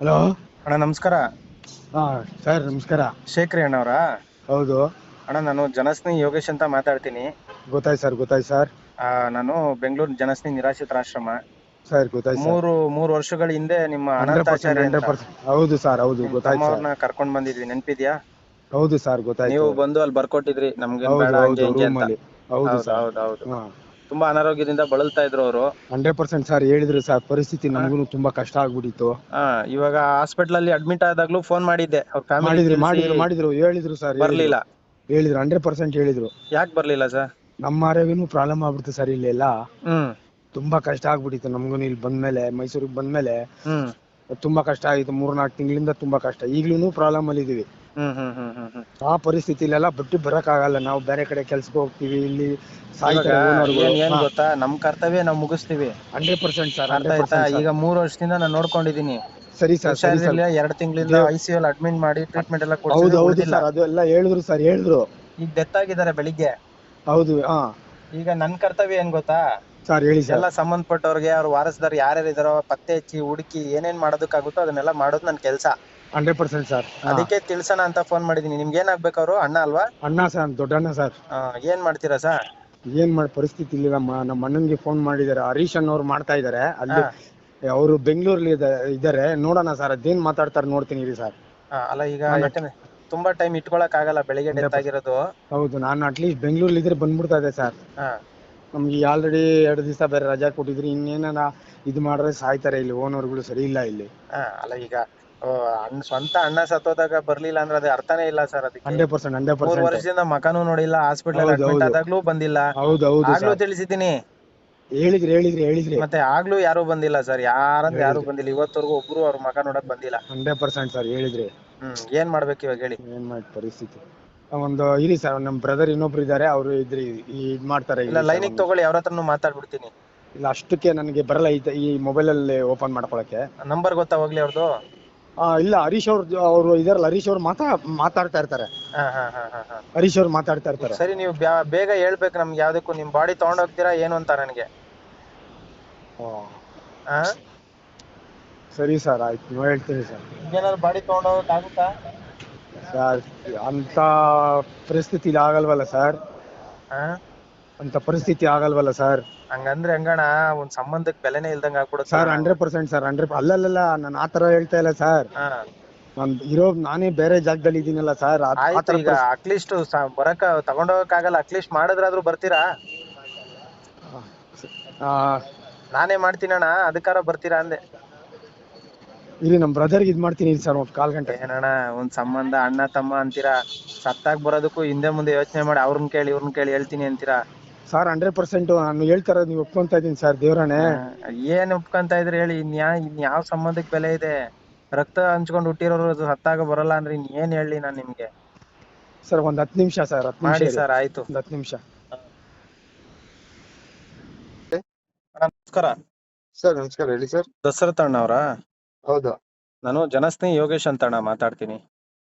Hello. ಅಣ್ಣ ನಮಸ್ಕಾರ. ಹಾ ಸರ್ ನಮಸ್ಕಾರ. ಶೇಖರಿ ಅಣ್ಣವರಾ? ಹೌದು. ಅಣ್ಣ ನಾನು ಜನಸ್ನೇಹಿ ಯೋಗೇಶ್ ಅಂತ ಮಾತಾಡ್ತೀನಿ. ಗೊತ್ತಾಯ್ತು ಸರ್, ಗೊತ್ತಾಯ್ತು ಸರ್. ನಾನು ಬೆಂಗಳೂರು ಜನಸ್ನೇಹಿ ನಿರಾಶ್ರಿತರಾಶ್ರಮ. ಸರ್ ಗೊತ್ತಾಯ್ತು ಸರ್. ಮೂರು ವರ್ಷಗಳ ಹಿಂದೆ ನಿಮ್ಮ 100%, ಅನಂತಾಚಾರ್ಯ ಅಂತ 100%. ಹೌದು ಸರ್, ಹೌದು ನಿಮ್ ಗೊತ್ತಾಯ್ತು ಸರ್. ತಮ್ಮವ್ರನ್ನ ಕರ್ಕೊಂಡ್ ಬಂದಿದ್ವಿ, ನೆನ್ಪಿದ್ಯಾ? ಹೌದು ಸರ್ ನೀವು ಗೊತ್ತಾಯ್ತು. ಬಂದು ಅಲ್ಲಿ ಬರ್ಕೊಟ್ಟಿದ್ರಿ ನಮ್ಗೇನ್ ಹೌದು ಬೇಡ ಹಂಗೆ ಹೌದು, ಹಿಂಗೆ ಅಂತ. ರೂಮಲ್ಲಿ. ಹೌದು ಹೌದು ಸರ್. ಹೌದು ಹೌದು. ಹಾ. ತುಂಬಾ ಅನಾರೋಗ್ಯದಿಂದ ಬಳಲ್ತಾ ಇದ್ರು ಅವರು. 100% ಸರ್, ಹೇಳಿದ್ರು ಸರ್. ಪರಿಸ್ಥಿತಿ ನಮಗೂ ತುಂಬಾ ಕಷ್ಟ ಆಗ್ಬಿಟ್ಟಿತ್ತು. ಇವಾಗ ಹಾಸ್ಪಿಟಲ್ ಅಲ್ಲಿ ಅಡ್ಮಿಟ್ ಆದಾಗ್ಲೂ ಫೋನ್ ಮಾಡಿದ್ದೆ, ಅವ್ರ ಫ್ಯಾಮಿಲಿ ಮಾಡಿದ್ರು ತಿಳಿಸಿ. ಮಾಡಿದ್ರು ಮಾಡಿದ್ರು ಹೇಳಿದ್ರು ಸರ್, ಹೇಳಿದ್ರು. ಬರ್ಲಿಲ್ಲ. ಹೇಳಿದ್ರು 100% ಹೇಳಿದ್ರು. ಯಾಕೆ ಬರ್ಲಿಲ್ಲ ಸರ್? ನಮ್ಮ ಆರೋಗ್ಯನೂ ಪ್ರಾಬ್ಲಮ್ ಆಗ್ಬಿಡ್ತು ಸರ್ ಇಲ್ಲೆಲ್ಲ. ಹ್ಮ್ ತುಂಬಾ ಕಷ್ಟ ಆಗ್ಬಿಟ್ಟಿತ್ತು ನಮಗೂ. ಇಲ್ಲಿ ಬಂದ್ಮೇಲೆ, ಮೈಸೂರಿಗೆ ಬಂದ್ಮೇಲೆ ಹ್ಮ್ ತುಂಬಾ ಕಷ್ಟ ಆಗಿತ್ತು. 3-4 ತಿಂಗಳಿಂದ ತುಂಬಾ ಕಷ್ಟ. ಈಗ್ಲೂ ಪ್ರಾಬ್ಲಮ್ ಅಲ್ಲಿ ಇದೀವಿ. ಹ್ಮ್ ಹ್ಮ್ ಹ್ಮ್ ಹ್ಮ್ ಹ್ಮ್ ಆ ಪರಿಸ್ಥಿತಿಲೆಲ್ಲ ಬಿಟ್ಟು ಬರಕ್ ಆಗಲ್ಲ. ನಾವು ಬೇರೆ ಕಡೆ ಕೆಲ್ಸಕ್ಕೆ ಹೋಗ್ತೀವಿ, ಇಲ್ಲಿ ಇವಾಗ ಸಾಯ್ತಾರೆ ಓನರ್ಗಳು. ಏನ್ ಗೊತ್ತಾ, ನಮ್ ಕರ್ತವ್ಯ ನಾವು ಮುಗಿಸ್ತೀವಿ. 100% ಸರ್, ಅರ್ಥ ಆಯ್ತಾ? 100% ಸರ್. ಈಗ 3 ವರ್ಷದಿಂದ ನಾನು ನೋಡ್ಕೊಂಡಿದೀನಿ. ಸರಿ ಸರ್, ಸರಿ ಸರ್. ಹುಷಾರಿರ್ಲಿಲ್ಲ, 2 ತಿಂಗಳಿಂದ ದೇವ್ ICU ಅಲ್ಲಿ ಅಡ್ಮಿಟ್ ಮಾಡಿ ಟ್ರೀಟ್ಮೆಂಟ್ ಎಲ್ಲ ಹೌದು ಕೊಡ್ಸಿದ್ವಿ, ಹೌದು ಉಳ್ದಿಲ್ಲ. ಸರ್, ಅದೆಲ್ಲ ಹೇಳಿದ್ರು ಸರ್, ಹೇಳಿದ್ರು. ಈಗ ಡೆತ್ ಆಗಿದ್ದಾರೆ ಬೆಳಿಗ್ಗೆ. ಹೌದು. ಹಾ ಈಗ ನನ್ ಕರ್ತವ್ಯ ಏನ್ ಗೊತ್ತಾ, ಸರ್, ಹೇಳಿ ಸರ್. ಎಲ್ಲ ಸಂಬಂಧಪಟ್ಟವ್ರಿಗೆ, ಅವ್ರ ವಾರಸದಾರ್ ಯಾರ್ಯಾರು ಇದಾರೋ ಪತ್ತೆ ಹಚ್ಚಿ ಹುಡುಕಿ ಏನೇನ್ ಮಾಡೋದಕ್ಕಾಗುತ್ತೋ ಅದನ್ನೆಲ್ಲ ಮಾಡೋದು ನನ್ ಕೆಲ್ಸ. 100% ಸರ್. ಹಾ. ಅದಕ್ಕೆ ತಿಳ್ಸೋಣ ಅಂತ ಫೋನ್ ಮಾಡಿದೀನಿ. ನಿಮ್ಗೆ ಏನಾಗ್ಬೇಕು? ಅವರು ಅಣ್ಣ ಅಲ್ವಾ? ಅಣ್ಣ ಸರ್, ದೊಡ್ಡಣ್ಣ ಸರ್. ಏನ್ ಮಾಡ್ತೀರಾ ಸರ್? ಏನ್ ಮಾಡಿ ಪರಿಸ್ಥಿತಿ ಇಲ್ಲಿ. ನಮ್ಮ ಅಣ್ಣನ್ಗೆ ಫೋನ್ ಮಾಡಿದ್ದಾರೆ. ಹರೀಶ್ ಅನ್ನೋರು ಮಾಡ್ತಾ ಇದಾರೆ ಹಾ ಅಲ್ಲಿ. ಅವರು ಬೆಂಗಳೂರಲ್ಲಿ ಇದಾರೆ. ನೋಡೋಣ ಸರ್, ಅದೇನ್ ಮಾತಾಡ್ತಾರೆ ನೋಡ್ತೀನಿ ರೀ ಸರ್. ಅಲ್ಲ ಈಗ ನಾನು ಯಾಕಂದ್ರೆ ತುಂಬಾ ಟೈಮ್ ಇಟ್ಕೊಳಕ್ ಆಗಲ್ಲ, ಬೆಳಿಗ್ಗೆ ಡೆತ್ 100%. ಆಗಿರೋದು. ಹೌದು, ನಾನು ಅಟ್ಲೀಸ್ಟ್ ಬೆಂಗಳೂರಲ್ಲಿ ಇದ್ರೆ ಬಂದ್ಬಿಡ್ತಾ ಇದೆ ಸರ್. ಹಾ ನಮ್ಗೆ ಆಲ್ರೆಡಿ 2 ದಿವಸ ಬೇರೆ ರಜಾ ಕೊಟ್ಟಿದ್ರು. ಇನ್ನೇನ ಇದು ಮಾಡಿದ್ರೆ ಸಾಯ್ತಾರೆ ಇಲ್ಲಿ. ಓನರ್ಗಳು ಸರಿ ಇಲ್ಲ ಇಲ್ಲಿ. ಅಲ್ಲ ಈಗ ಸ್ವಂತ ಅಣ್ಣ ಸತ್ತೋದಾಗ ಬರ್ಲಿಲ್ಲ ಅಂದ್ರೆ ಅದೇ ಅರ್ಥನೇ ಇಲ್ಲ ಸರ್. ಅದಕ್ಕೆ 100%, 3 100%. ವರ್ಷದಿಂದ ಮಕನೂ ನೋಡಿಲ್ಲ, ಹಾಸ್ಪಿಟಲ್ ಅಲ್ಲಿ ಹೌದು ಅಡ್ಮಿಟ್ ಹೌದು ಆದಾಗ್ಲೂ ಬಂದಿಲ್ಲ. ಹೌದು ಹೌದು ಆಗ್ಲೂ ಸರ್. ತಿಳಿಸಿದ್ದೀನಿ, ಹೇಳಿದ್ರಿ ಹೇಳಿದ್ರಿ ಹೇಳಿದ್ರಿ ಮತ್ತೆ ಆಗ್ಲೂ ಯಾರು ಬಂದಿಲ್ಲ ಸರ್. ಯಾರಂದ್ರೆ ಯಾರು ಹೇಳಿದ್ರಿ ಬಂದಿಲ್ಲ, ಇವತ್ತವರೆಗೂ ಒಬ್ರು ಅವ್ರ ಮಕ ನೋಡಕ್ ಬಂದಿಲ್ಲ. 100% ಸರ್, ಹೇಳಿದ್ರಿ. ಏನ್ ಮಾಡ್ಬೇಕು ಇವಾಗ ಹೇಳಿ? ಏನ್ ಮಾಡಿ ಪರಿಸ್ಥಿತಿ. ಒಂದು ಇರಿ ಸರ್, ನಮ್ಮ ಬ್ರದರ್ ಇನ್ನೊಬ್ರು ಇದಾರೆ, ಅವರು ಇದ್ರಿ ಇದ್ ಮಾಡ್ತಾರೆ. ಇಲ್ಲ, ಇರಿ ಸರ್ ಲೈನಿಗೆ ತಗೊಳ್ಳಿ, ಅವ್ರ ಹತ್ರನು ಮಾತಾಡ್ಬಿಡ್ತೀನಿ. ಇಲ್ಲ, ಅಷ್ಟಕ್ಕೆ ನನಗೆ ಬರಲ್ಲ ಈ ಮೊಬೈಲ್ ಅಲ್ಲಿ ಓಪನ್ ಮಾಡ್ಕೊಳಕ್ಕೆ. ನಂಬರ್ ಗೊತ್ತಾ ಹೋಗ್ಲಿ ಅವ್ರದ್ದು? ಇಲ್ಲ, ಹರೀಶ್ ಅವ್ರು ಇದಾರಲ್ಲ, ಹರೀಶ್ ಅವ್ರು ಮಾತಾಡ್ತಾ ಇರ್ತಾರೆ. ಹಾ ಹಾ ಹಾ ಹಾ ಹಾ ಹರೀಶ್ ಅವ್ರು ಮಾತಾಡ್ತಾ ಇರ್ತಾರೆ. ಸರಿ, ನೀವು ಬೇಗ ಹೇಳ್ಬೇಕು ನಮ್ಗೆ. ಯಾವ್ದಕ್ಕೂ ನಿಮ್ ಬಾಡಿ ತಗೊಂಡೋಗ್ತೀರಾ ಏನು ಅಂತ ನನಗೆ. ಹಾ ಸರಿ ಸರ್, ಆಯ್ತು, ಹೇಳ್ತೀನಿ ಸರ್. ಈಗೇನಾದ್ರು ಬಾಡಿ ತಗೊಂಡೋಗಕ್ ಆಗುತ್ತಾ? ಸರ್, ಅಂತ ಪರಿಸ್ಥಿತಿ ಆಗಲ್ವಲ್ಲ ಸರ್. ಹಾ ಅಂತ ಪರಿಸ್ಥಿತಿ ಆಗಲ್ವಲ್ಲ ಸರ್. ಹಂಗಂದ್ರೆ ಹೆಂಗಣ? ಒಂದ್ ಸಂಬಂಧಕ್ ಬೆಲೆನೇ ಇಲ್ದಂಗ ಆಗ್ಬಿಡುತ್ತಲ್ಲ ಸರ್, ನಾವು. 100% ಸರ್, 100%. ಅಲ್ಲಲ್ಲ, ನಾನು ಆತರ ಹೇಳ್ತಾ ಇಲ್ಲ ಸರ್. ಹಾ ನಾನು ನಾನೇ ಬೇರೆ ಜಾಗದಲ್ಲಿ ಇದೀನಲ್ಲ ಸರ್. ಆಯ್ತು, ಆತರ ಈಗ ಅಟ್ಲೀಸ್ಟ್ ತಗೊಂಡೋಗಕ್ ಆಗಲ್ಲ, ಅಟ್ಲೀಸ್ಟ್ ಮಾಡಿದ್ರಾದ್ರೂ ಬರ್ತೀರಾ? ನಾನೇ ಮಾಡ್ತೀನಣ್ಣ, ಅದಕ್ಕಾರ ಬರ್ತೀರಾ ಅಂದೆ. ಇಲ್ಲಿ ನಮ್ಮ ಬ್ರದರ್ಗೆ ಇದ್ ಮಾಡ್ತೀನಿ ಸರ್, ಒಂದು 1/4 ಗಂಟೆ. ಏನಣ್ಣ, ಒಂದ್ ಸಂಬಂಧ ಅಣ್ಣ ತಮ್ಮ ಅಂತೀರಾ, ಸತ್ತಾಗ್ ಬರೋದಕ್ಕೂ ಹಿಂದೆ ಮುಂದೆ ಯೋಚನೆ ಮಾಡಿ ಅವ್ರನ್ನ ಕೇಳಿ ಇವ್ರನ್ನ ಕೇಳಿ ಹೇಳ್ತೀನಿ ಅಂತೀರಾ ಸರ್. 100% ನಾನು ಹೇಳ್ತಾ ಇರೋದು ನೀವು ಒಪ್ಕೊಂತ ಇದೀನಿ ಸರ್, ದೇವ್ರಾಣೆ. ಏನ್ ಒಪ್ಕೊಂತ ಇದ್ರಿ ಹೇಳಿ? ಇನ್ಯಾವ ಸಂಬಂಧಕ್ ಬೆಲೆ ಇದೆ? ರಕ್ತ ಹಂಚ್ಕೊಂಡು ಹುಟ್ಟಿರೋರು ಸತ್ತಾಗ ಬರಲ್ಲ ಅಂದ್ರೆ ಏನ್ ಹೇಳಿ ನಾನ್ ನಿಮ್ಗೆ? ಸರ್, ಒಂದು 10 ನಿಮಿಷ ಸರ್, 10 ನಿಮಿಷ ಮಾಡಿ ಇರಿ. ಸರ್, ಆಯ್ತು. ಒಂದು 10 ನಿಮಿಷ. ನಮಸ್ಕಾರ ಸರ್. ನಮಸ್ಕಾರ, ಹೇಳಿ ಸರ್. ದಶರಥ ಅಣ್ಣ ಅವರಾ? ಹೌದು. ನಾನು ಜನಸ್ನೇಹಿ ಯೋಗೇಶ್ ಅಂತ ಅಣ್ಣ ಮಾತಾಡ್ತೀನಿ.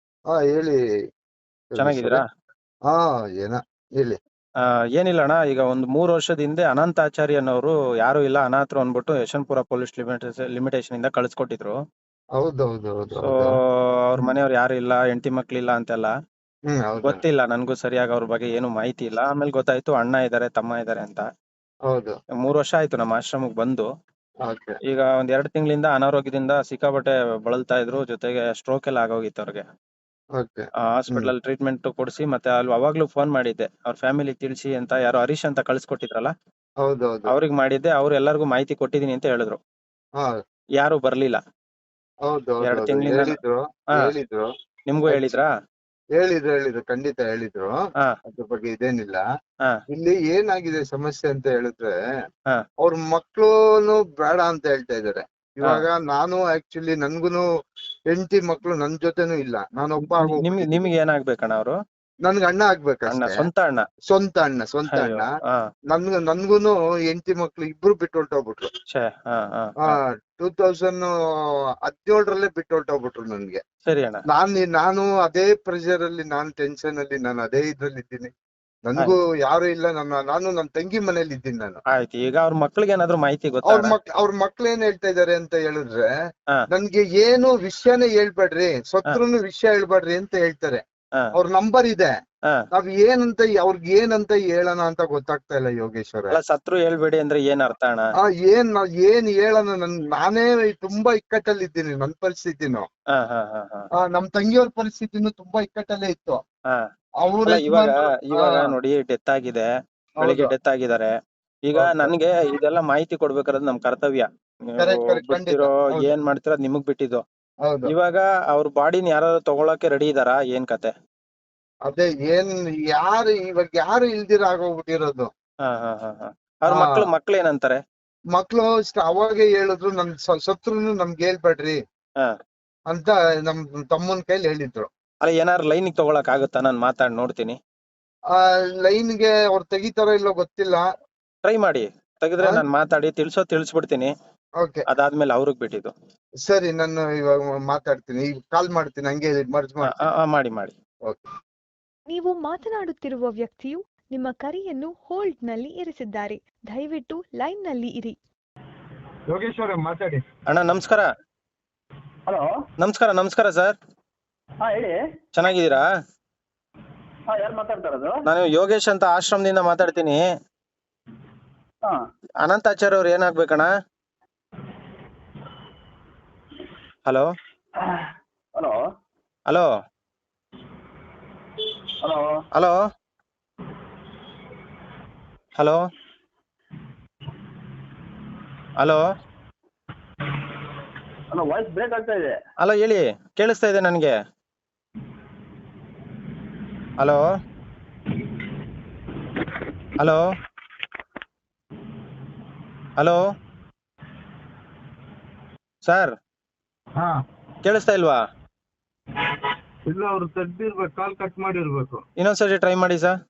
ಹೇಳಿ. ಚೆನ್ನಾಗಿದ್ದೀರಾ? ಹಾ, ಏನ ಹೇಳಿ. ಏನಿಲ್ಲ ಅಣ್ಣ, ಈಗ ಒಂದು 3 ವರ್ಷದ ಹಿಂದೆ ಅನಂತಾಚಾರ್ಯ ಅನ್ನೋರು ಯಾರು ಇಲ್ಲ ಅನಾಥರು ಅಂದ್ಬಿಟ್ಟು ಯಶವಂತಪುರ ಪೊಲೀಸ್ ಲಿಮಿಟೇಷನ್ ಇಂದ ಕಳ್ಸಿಕೊಟ್ಟಿದ್ರು. ಹೌದು. ಸೊ ಅವ್ರ ಮನೆಯವ್ರು ಯಾರು ಇಲ್ಲ, ಹೆಂಡತಿ ಮಕ್ಳಿಲ್ಲ ಅಂತೆಲ್ಲ ಹೌದು. ಗೊತ್ತಿಲ್ಲ ನನ್ಗೂ ಸರಿಯಾಗಿ ಅವ್ರ ಬಗ್ಗೆ ಏನು ಮಾಹಿತಿ ಇಲ್ಲ. ಆಮೇಲೆ ಗೊತ್ತಾಯ್ತು ಅಣ್ಣ ಇದಾರೆ, ತಮ್ಮ ಇದಾರೆ ಅಂತ. ಹೌದು. 3 ವರ್ಷ ಆಯ್ತು ನಮ್ಮ ಆಶ್ರಮಕ್ಕೆ ಬಂದು. ಓಕೆ. ಈಗ 2 ತಿಂಗಳಿಂದ ಅನಾರೋಗ್ಯದಿಂದ ಸಿಕ್ಕಾಪಟ್ಟೆ ಬಳಲ್ತಾ ಇದ್ರು. ಜೊತೆಗೆ ಸ್ಟ್ರೋಕ್ ಎಲ್ಲ ಆಗೋಗಿತ್ತು ಅವ್ರಿಗೆ. ಓಕೆ. ಹಾಸ್ಪಿಟಲ್ ಅಲ್ಲಿ ಟ್ರೀಟ್ಮೆಂಟ್ ಕೊಡಿಸಿ, ಮತ್ತೆ ಅಲ್ಲಿ ಅವಾಗ್ಲೂ ಫೋನ್ ಮಾಡಿದ್ದೆ, ಅವ್ರ ಫ್ಯಾಮಿಲಿ ತಿಳಿಸಿ ಅಂತ. ಯಾರೋ ಹರೀಶ್ ಅಂತ ಕಳ್ಸಿಕೊಟ್ಟಿದ್ರಲ್ಲ, ಹೌದೌದು. ಅವ್ರಿಗೆ ಮಾಡಿದ್ದೆ. ಅವ್ರು ಎಲ್ಲರಿಗೂ ಮಾಹಿತಿ ಕೊಟ್ಟಿದೀನಿ ಅಂತ ಹೇಳಿದ್ರು. ಹಾ, ಯಾರು ಬರ್ಲಿಲ್ಲ ಹೌದು. 2 ತಿಂಗಳಿಂದ. ಹೇಳಿದ್ರು. ಹಾ ಹೇಳಿದ್ರು. ನಿಮ್ಗೂ ಹೇಳಿದ್ರಾ? ಹೇಳಿದ್ರು, ಖಂಡಿತ ಹೇಳಿದ್ರು. ಹಾ ಅದ್ರ ಬಗ್ಗೆ ಇದೇನಿಲ್ಲ. ಹಾ ಇಲ್ಲಿ ಏನಾಗಿದೆ ಸಮಸ್ಯೆ ಅಂತ ಹೇಳಿದ್ರೆ, ಹಾ ಅವ್ರ ಮಕ್ಳುನು ಬೇಡ ಅಂತ ಹೇಳ್ತಾ ಇದಾರೆ. ಹಾ ಇವಾಗ ನಾನು ಆಕ್ಚುಲಿ ನನ್ಗುನು ಹೆಂಡತಿ ಮಕ್ಳು ನನ್ ಜೊತೆನೂ ಇಲ್ಲ. ನಾನೊಬ್ಬ ಆಗೋಗ್ಬಿಟ್ಟಿದ್ದೀನಿ. ನಿಮ್ಗೆ ಏನಾಗ್ಬೇಕಣ್ಣ ಅವರು? ನನ್ಗೆ ಅಣ್ಣ ಅಣ್ಣ, ಆಗ್ಬೇಕಷ್ಟೇ. ಸ್ವಂತ ಅಣ್ಣ? ಸ್ವಂತ ಅಯ್ಯೋ, ಅಣ್ಣ. ಹಾ ನನ್ಗುನು ಹೆಂಡತಿ ಮಕ್ಳು ಇಬ್ರು ಬಿಟ್ಟು ಹೊರ್ಟೋಗ್ಬಿಟ್ರು. ಛೇ, ಹಾ ಹಾ ಆ ಹಾ 2017 ಬಿಟ್ಟು ಹೊರ್ಟೋಗ್ಬಿಟ್ರು ನನ್ಗೆ. ಸರಿ ಅಣ್ಣ. ನಾನು ಅದೇ ಪ್ರೆಷರ್ ಅಲ್ಲಿ, ನಾನ್ ಟೆನ್ಷನ್ ಅಲ್ಲಿ, ನಾನು ಅದೇ ಇದ್ರಲ್ಲಿ ಇದ್ದೀನಿ. ನನ್ಗೂ ಯಾರು ಇಲ್ಲ, ನಾನು ನನ್ನ ತಂಗಿ ಮನೇಲಿ ಇದ್ದೀನಿ ನಾನು. ಆಯ್ತು, ಈಗ ಅವ್ರ ಮಕ್ಳಿಗೆ ಏನಾದ್ರು ಮಾಹಿತಿ ಗೊತ್ತಾ ಅವ್ರ ಅಣ್ಣ? ಅವ್ರ ಮಕ್ಳು ಏನ್ ಹೇಳ್ತಾ ಇದಾರೆ ಅಂತ ಹೇಳಿದ್ರೆ, ಹಾ. ನನ್ಗೆ ಏನು ವಿಷಯನೇ ಹೇಳ್ಬೇಡ್ರಿ, ಸತ್ರುನು ವಿಷಯ ಹೇಳ್ಬೇಡ್ರಿ ಅಂತ ಹೇಳ್ತಾರೆ. ಹಾ. ಅವ್ರ ನಂಬರ್ ಇದೆ, ಹಾ. ನಾವ್ ಏನಂತ ಅವ್ರಿಗೆ ಏನಂತ ಹೇಳೋಣ ಅಂತ ಗೊತ್ತಾಗ್ತಾ ಇಲ್ಲ ಯೋಗೇಶ್ವರ. ಅಲ್ಲ, ಸತ್ರು ಹೇಳ್ಬೇಡಿ ಅಂದ್ರೆ ಏನ್ ಅರ್ಥ ಅಣ್ಣ? ಏನ್ ಹೇಳೋಣ, ನಾನೇ ತುಂಬಾ ಇಕ್ಕಟ್ಟಲ್ಲಿ ಇದ್ದೀನಿ. ನನ್ ಪರಿಸ್ಥಿತಿನು, ಹಾ, ಹಾ, ಹಾ, ಹಾ. ನಮ್ ತಂಗಿಯವ್ರ ಪರಿಸ್ಥಿತಿನು ತುಂಬಾ ಇಕ್ಕಟ್ಟಲ್ಲೇ ಇತ್ತು. ಹಾ. ಅವ್ರ ಅಲ್ಲ, ಇವಾಗ ನೋಡಿ, ಡೆತ್ ಆಗಿದೆ, ಬೆಳಿಗ್ಗೆ ಹೌದು. ಡೆತ್ ಆಗಿದ್ದಾರೆ. ಈಗ ಹೌದು. ನನ್ಗೆ ಇದೆಲ್ಲ ಮಾಹಿತಿ ಕೊಡ್ಬೇಕಾದ್ರೆ ನಮ್ ಕರ್ತವ್ಯ. Correct, ನೀವು ಖಂಡಿತ. ಬಿಡ್ತಿರೋ ಹೌದು. ಏನ್ ಮಾಡ್ತಿರೋ ಅದ್ ನಿಮಗ್ ಬಿಟ್ಟಿದ್ದು. ಹೌದು. ಇವಾಗ ಅವ್ರ ಬಾಡಿನ ಯಾರು ತಗೊಳಕ್ಕೆ ರೆಡಿ ಇದಾರಾ, ಏನ್ ಕತೆ? ಅದೇ ಇವಾಗ ಯಾರು ಇಲ್ದಿರ ಆಗೋಗ್ಬಿಟ್ಟಿರೋದು. ಹಾ, ಹಾ, ಹಾ, ಹಾ. ಅವ್ರ ಹಾ. ಮಕ್ಳು ಏನಂತಾರೆ? ಮಕ್ಳು ಅವಾಗೆ ಹೇಳಿದ್ರು, ನನ್ ಸತ್ರುನು ನಮ್ಗೆ ಹೇಳ್ಬೇಡ್ರಿ ಹಾ. ಅಂತ ನಮ್ ತಮ್ಮನ್ ಕೈಲಿ ಹೇಳಿದ್ರು. ಅಲ್ಲ, ಏನಾರು ಲೈನಿಗೆ ತಗೊಳಕ್ ಆಗುತ್ತಾ? ನಾನ್ ಮಾತಾಡ್ ನೋಡ್ತೀನಿ. ಲೈನ್ಗೆ ಅವ್ರು ತೆಗಿತಾರೋ ಇಲ್ಲೋ ಗೊತ್ತಿಲ್ಲ. ಟ್ರೈ ಮಾಡಿ, ತೆಗೆದ್ರೆ ಹಾ? ನಾನ್ ಮಾತಾಡಿ ತಿಳಿಸ್ಬಿಡ್ತೀನಿ. ಓಕೆ, ಅದಾದ್ಮೇಲೆ ಅವ್ರಿಗೆ ಬಿಟ್ಟಿದ್ದು. ಸರಿ. ನಾನು ಇವಾಗ ಮಾತಾಡ್ತೀನಿ, ಈಗ ಕಾಲ್ ಮಾಡ್ತೀನಿ, ಹಂಗೆ ಮರ್ಜ್ ಮಾಡ್ತೀನಿ. ಮಾಡಿ. ಓಕೆ. ನೀವು ಮಾತನಾಡುತ್ತಿರುವ ವ್ಯಕ್ತಿಯು ನಿಮ್ಮ ಕರೆಯನ್ನು ಹೋಲ್ಡ್ನಲ್ಲಿ ಇರಿಸಿದ್ದಾರೆ. ದಯವಿಟ್ಟು ಲೈನ್ನಲ್ಲಿ ಇರಿ. ಯೋಗೇಶ್ವರ ಮಾತಾಡಿ. ಅಣ್ಣ ನಮಸ್ಕಾರ. ಹಲೋ. ನಮಸ್ಕಾರ ಸರ್. ಹಾ, ಹೇಳಿ. ಚೆನ್ನಾಗಿದ್ದೀರಾ? ಹಾ, ಯಾರು ಮಾತಾಡ್ತಾ ಇರೋದು? ನಾನು ಯೋಗೇಶ್ ಅಂತ ಆಶ್ರಮದಿಂದ ಮಾತಾಡ್ತೀನಿ. ಹಾ. ಅನಂತಾಚಾರ್ಯ ಅವ್ರು ಏನಾಗ್ಬೇಕಣ್ಣ? Hello hello. Hello hello. Hello hello hello hello, voice break ಆಗ್ತಾ ಇದೆ. ಹಲೋ, ಹೇಳಿ, ಕೇಳಿಸ್ತಾ ಇದೆ ನನಗೆ. ಹಲೋ ಹಲೋ ಹಲೋ ಸರ್, ಹಾ, ಕೇಳಿಸ್ತಾ ಇಲ್ವಾ? ಇಲ್ಲ, ಅವ್ರು ತೆಗ್ದಿರ್ಬೇಕು, ಕಾಲ್ ಕಟ್ ಮಾಡಿರ್ಬೇಕು. ಇನ್ನೊಂದ್ಸರಿ ಟ್ರೈ ಮಾಡಿ ಸರ್.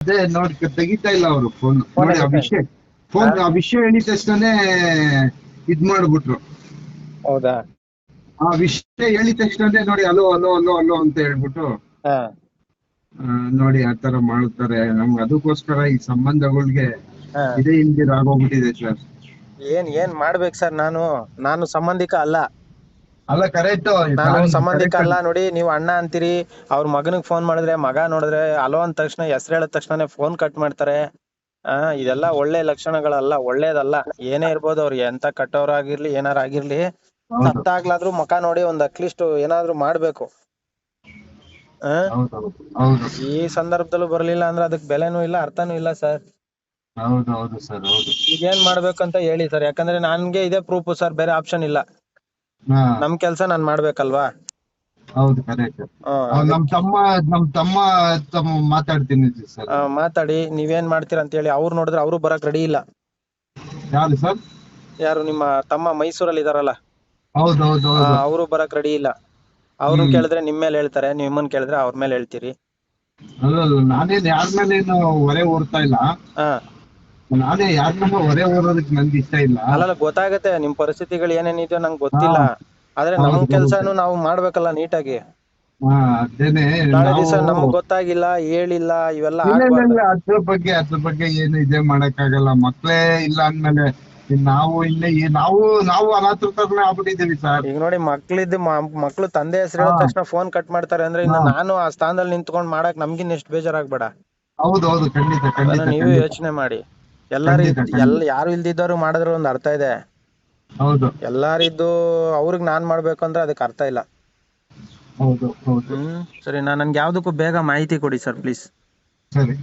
ಅದೇ ನೋಡಿ, ತೆಗಿತಾ ಇಲ್ಲ ಅವರು ಫೋನ್. ಫೋನ್ ನೋಡಿ, ಆ ವಿಷಯ ಹೇಳಿದ ತಕ್ಷಣನೇ ಇದ್ ಮಾಡ್ಬಿಟ್ರು. ಹೌದಾ? ಆ ವಿಷಯ ಹೇಳಿದ ತಕ್ಷಣನೇ ನೋಡಿ, ಅಲೋ ಅಲೋ ಅಲೋ ಅಲೋ ಅಂತ ಹೇಳ್ಬಿಟ್ಟು ಹಾ. ನೋಡಿ ಆ ತರ ಮಾಡ್ತಾರೆ. ನಮ್ಗೆ ಅದಕ್ಕೋಸ್ಕರ ಈ ಸಂಬಂಧಗಳಿಗೆ ಹಾ. ಇದೇ ಇಲ್ದಿರ ಆಗೋಗ್ಬಿಟ್ಟಿದೆ ಸರ್. ಏನ್ ಮಾಡ್ಬೇಕು ಸರ್? ನಾನು ಸಂಬಂಧಿಕ ಅಲ್ಲ. ಅಲ್ಲ, ಕರೆಕ್ಟ್. ನಾನು ಸಂಬಂಧಿಕ ಅಲ್ಲ. ನೋಡಿ, ನೀವು ಅಣ್ಣ ಅಂತೀರಿ, ಅವ್ರ ಮಗನಿಗೆ ಫೋನ್ ಮಾಡಿದ್ರೆ ಮಗ ನೋಡಿದ್ರೆ ಅಲೋ ಅಂದ ತಕ್ಷಣ, ಹೆಸರು ಹೇಳಿದ ತಕ್ಷಣ ಫೋನ್ ಕಟ್ ಮಾಡ್ತಾರೆ. ಇದೆಲ್ಲ ಒಳ್ಳೆ ಲಕ್ಷಣಗಳಲ್ಲ, ಒಳ್ಳೇದಲ್ಲ. ಏನೇ ಇರ್ಬೋದು, ಅವ್ರಿಗೆ ಎಂತ ಕಟ್ಟೋರಾಗಿರ್ಲಿ, ಏನಾರ ಆಗಿರ್ಲಿ, ಸತ್ತಾಗ್ಲಾದ್ರೂ ಮುಖ ನೋಡಿ ಒಂದ್ ಅಟ್ಲೀಸ್ಟ್ ಏನಾದ್ರು ಮಾಡ್ಬೇಕು. ಈ ಸಂದರ್ಭದಲ್ಲೂ ಬರ್ಲಿಲ್ಲ ಅಂದ್ರೆ ಅದಕ್ ಬೆಲೆನೂ ಇಲ್ಲ, ಅರ್ಥನೂ ಇಲ್ಲ ಸರ್. ಹೌದು ಸರ್, ಹೌದು. ಈಗ ಏನ್ ಮಾಡ್ಬೇಕಂತ ಹೇಳಿ ಸರ್, ಯಾಕಂದ್ರೆ ನನ್ಗೆ ಇದೇ ಪ್ರೂಫ್ ಸರ್, ಬೇರೆ ಆಪ್ಷನ್ ಇಲ್ಲ. ನಮ್ ಕೆಲ್ಸ ನಾನ್ ಮಾಡ್ಬೇಕಲ್ವಾ? ಹೌದು, ಕರೆಕ್ಟ್. ನಮ್ ತಮ್ಮ ಮಾತಾಡ್ತೀನಿ ಸರ್. ಮಾತಾಡಿ, ನೀವೇನ್ ಮಾಡ್ತೀರಾ ಅಂತ ಹೇಳಿ. ಅವ್ರು ನೋಡಿದ್ರೆ ಅವರು ಬರಕ್ ರೆಡಿ ಇಲ್ಲ. ಯಾರು ಸರ್? ಯಾರು? ನಿಮ್ಮ ತಮ್ಮ ಮೈಸೂರಲ್ಲಿ ಇದಾರಲ್ಲ, ಹೌದು. ಅವರು ಬರಕ್ ರೆಡಿ ಇಲ್ಲ. ಅವ್ರನ್ನ ಕೇಳಿದ್ರೆ ನಿಮ್ ಮೇಲೆ ಹೇಳ್ತಾರೆ, ನಿಮ್ಮನ್ ಕೇಳಿದ್ರೆ ಅವ್ರ ಮೇಲೆ ಹೇಳ್ತೀರಿ. ಅಲ್ಲ, ನಾನೇನ್ ಯಾರ ಮೇಲೇನು ಹೊರೆ ಹೊರ್ತಾ ಇಲ್ಲ. ನಾನೇ ಯಾರನ್ನ ಹೊರೆ ಹೊರೋದಕ್ಕೆ ನನ್ಗೆ ಇಷ್ಟ ಇಲ್ಲ. ಅಲ್ಲ, ಗೊತ್ತಾಗತ್ತೆ ನಿಮ್ ಪರಿಸ್ಥಿತಿಗಳು ಏನೇನಿದೆಯೋ ನಂಗೆ ಗೊತ್ತಿಲ್ಲ. ಆದ್ರೆ ನಮ್ ಕೆಲ್ಸನು ನಾವು ಮಾಡ್ಬೇಕಲ್ಲ ನೀಟಾಗಿ. ಅದೇನೆ ನಾಳೆ ದಿವಸ ನಮಗ್ ಗೊತ್ತಾಗಿಲ್ಲ, ಹೇಳಿಲ್ಲ, ಇವೆಲ್ಲ ಅದ್ರ ಬಗ್ಗೆ ಏನು ಇದೇ ಮಾಡಕ್ಕಾಗಲ್ಲ. ಮಕ್ಳೇ ಇಲ್ಲ ಅಂದ್ಮೇಲೆ ನಾವು ಅನಾಥರ ತರನೇ ಆಗ್ಬಿಟ್ಟಿದೀವಿ ಸರ್. ಈಗ ನೋಡಿ, ಮಕ್ಳು ತಂದೆ ಹೆಸರು ಹೇಳಿದ ತಕ್ಷಣ ಫೋನ್ ಕಟ್ ಮಾಡ್ತಾರೆ ಅಂದ್ರೆ, ಇನ್ನು ನಾನು ಆ ಸ್ಥಾನದಲ್ಲಿ ನಿಂತ್ಕೊಂಡ್ ಮಾಡಕ್ ನಮ್ಗಿನ್ ಎಷ್ಟು ಬೇಜಾರಾಗ್ಬೇಡ. ಹೌದು, ಖಂಡಿತ. ನೀವು ಯೋಚನೆ ಮಾಡಿ. ಯಾರು ಇಲ್ದಿದ್ದವ್ರು ಮಾಡಿದ್ರು ಒಂದ್ ಅರ್ಥ ಇದೆ. ಹೌದು. ಎಲ್ಲಾರಿದ್ದು ಅವ್ರಿಗೆ ನಾನ್ ಮಾಡ್ಬೇಕು ಅಂದ್ರೆ ಅದಕ್ಕೆ ಅರ್ಥ ಇಲ್ಲ. ಹೌದು. ಸರಿ, ನನ್ಗೆ ಯಾವ್ದಕ್ಕೂ ಬೇಗ ಮಾಹಿತಿ ಕೊಡಿ ಸರ್, ಪ್ಲೀಸ್. ಸರಿ.